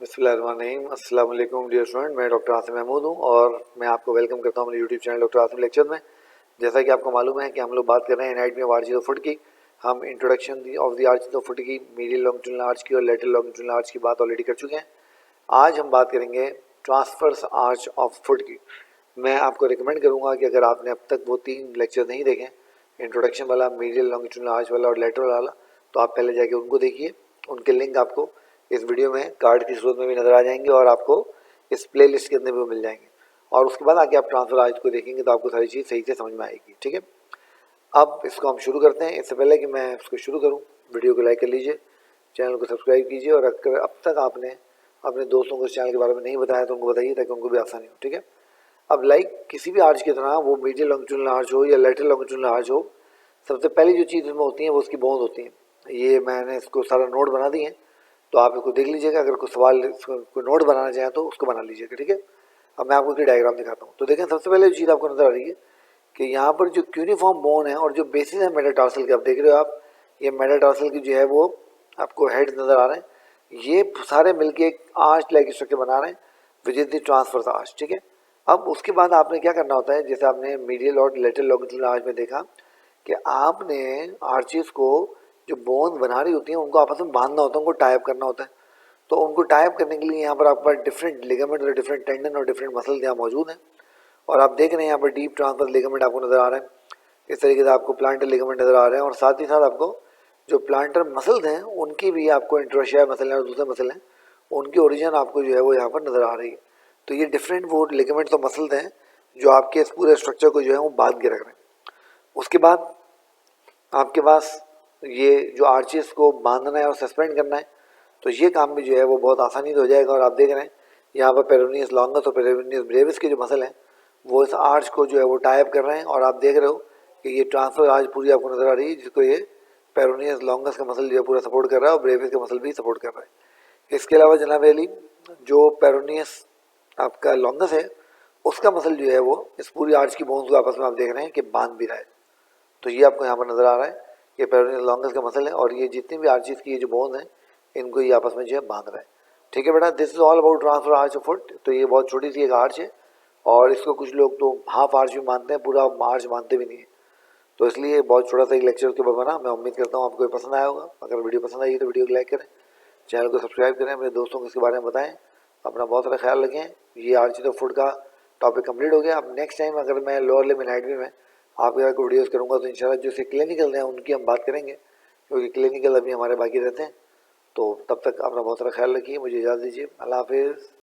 बिस्मिल्लाहिर्रहमानिर्रहीम। अस्सलाम वालेकुम डियर स्टूडेंट, मैं डॉक्टर आसिम महमूद हूँ और मैं आपको वेलकम करता हूँ मेरे YouTube channel doctor Asim lecture में। जैसा कि आपको मालूम है कि हम लोग बात कर रहे हैं anatomy of arches of foot की। हम introduction of the arches of foot की, मीडियल लॉन्गिट्यूडिनल आर्च की और लेटरल लॉन्गिट्यूडिनल आर्च की बात ऑलरेडी कर चुके हैं। आज हम बात करेंगे ट्रांसफर्स आर्च ऑफ फुट की। मैं आपको रिकमेंड करूँगा कि अगर आपने अब तक वो 3 लेक्चर नहीं देखे, इंट्रोडक्शन वाला, मीडियल लॉन्गिट्यूडिनल आर्च वाला और लेटरल वाला, तो आप पहले जाके उनको देखिए। उनके लिंक आपको इस वीडियो में कार्ड की सूरत में भी नज़र आ जाएंगे और आपको इस प्ले लिस्ट के अंदर भी मिल जाएंगे। और उसके बाद आके आप ट्रांसफर आर्च को देखेंगे तो आपको सारी चीज़ सही से समझ में आएगी। ठीक है, अब इसको हम शुरू करते हैं। इससे पहले कि मैं इसको शुरू करूं, वीडियो को लाइक कर लीजिए, चैनल को सब्सक्राइब कीजिए और अगर अब तक आपने अपने दोस्तों को इस चैनल के बारे में नहीं बताया तो उनको बताइए ताकि उनको भी आसानी हो। ठीक है, अब लाइक किसी भी आर्च की तरह, वो मीडियल लॉन्गिट्यूडिनल आर्च हो या लेटरल लॉन्गिट्यूडिनल आर्च हो, सबसे पहली जो चीज़ उसमें होती है वो उसकी बोन्स होती हैं। ये मैंने इसको सारा नोट बना दिए हैं, तो आप इसको देख लीजिएगा। अगर कोई सवाल, कोई नोट बनाना चाहें तो उसको बना लीजिएगा। ठीक है, अब मैं आपको इसकी डायग्राम दिखाता हूँ। तो देखें, सबसे पहले जो चीज़ आपको नजर आ रही है कि यहाँ पर जो क्यूनिफॉर्म बोन है और जो बेसिस है मेटाटार्सल के, आप देख रहे हो आप, ये मेटाटार्सल की जो है वो आपको हेड नज़र आ रहे हैं। ये सारे मिलके एक आर्च लाइक स्ट्रक्चर बना रहे हैं which is the transverse arch. ठीक है, अब उसके बाद आपने क्या करना होता है, जैसे आपने मीडियल और लेटरल लॉन्गिट्यूडिनल आर्च में देखा कि आपने आर्चेस को, जो बोन बना रही होती हैं, उनको आपस में बांधना होता है, उनको टाइप करना होता है। तो उनको टाइप करने के लिए यहाँ पर आपके पास डिफरेंट लिगामेंट और डिफरेंट टेंडन और डिफरेंट मसल्स यहाँ मौजूद हैं। और आप देख रहे हैं यहाँ पर डीप ट्रांसफर लिगामेंट आपको नज़र आ रहे हैं, इस तरीके से आपको प्लांटर लिगामेंट नज़र आ रहे हैं। और साथ ही साथ आपको जो प्लांटर मसल्स हैं उनकी भी, आपको इंट्रोशिया मसल हैं और दूसरे मसल हैं, उनकी ओरिजिन आपको जो है वो यहाँ पर नज़र आ रही है। तो ये डिफरेंट वो लिगामेंट्स और मसल्स हैं जो आपके इस पूरे स्ट्रक्चर को जो है वो बांध के रख रहे हैं। उसके बाद आपके पास ये जो आर्चेस को बांधना है और सस्पेंड करना है, तो ये काम भी जो है वो बहुत आसानी से हो जाएगा। और आप देख रहे हैं यहाँ पर पेरोनियस लॉन्गस और पेरोनियस ब्रेविस के जो मसल हैं वो इस आर्च को जो है वो टाइप कर रहे हैं। और आप देख रहे हो कि ये ट्रांसफर आर्च पूरी आपको नज़र आ रही है, जिसको ये पेरोनियस लॉन्गस का मसल जो है पूरा सपोर्ट कर रहा है और ब्रेविस का मसल भी सपोर्ट कर रहा है। इसके अलावा जनाब अली, जो पेरोनियस आपका लॉन्गस है उसका मसल जो है वो इस पूरी आर्च की बोन्स को आपस में आप देख रहे हैं कि बांध भी रहा है। तो ये आपको यहाँ पर नज़र आ रहा है, ये पेरोनियस लॉन्गस का मसल है और ये जितनी भी आर्चेस की ये जो बोन्स हैं इनको ये आपस में जो है बांध रहा है। ठीक है बेटा, this is all about transfer arch of foot. तो ये बहुत छोटी सी एक आर्च है और इसको कुछ लोग तो हाफ आर्च भी मानते हैं, पूरा आर्च मानते भी नहीं है। तो इसलिए बहुत छोटा सा एक लेक्चर उसके ऊपर बना। मैं उम्मीद करता हूँ आपको पसंद आया होगा। अगर वीडियो पसंद आई तो वीडियो को लाइक करें, चैनल को सब्सक्राइब करें, अपने दोस्तों को इसके बारे में बताएं। अपना बहुत सारा ख्याल रखें। ये आर्चीज ऑफ फुट का टॉपिक कंप्लीट हो गया। अब नेक्स्ट टाइम अगर मैं लोअर लिम्ब एनाटॉमी में आपके साथ वीडियोज़ करूँगा तो इंशाल्लाह जो से क्लिनिकल हैं उनकी हम बात करेंगे, क्योंकि क्लिनिकल अभी हमारे बाकी रहते हैं। तो तब तक अपना बहुत सारा ख्याल रखिए। मुझे इजाज़त दीजिए। अल्लाह हाफिज़।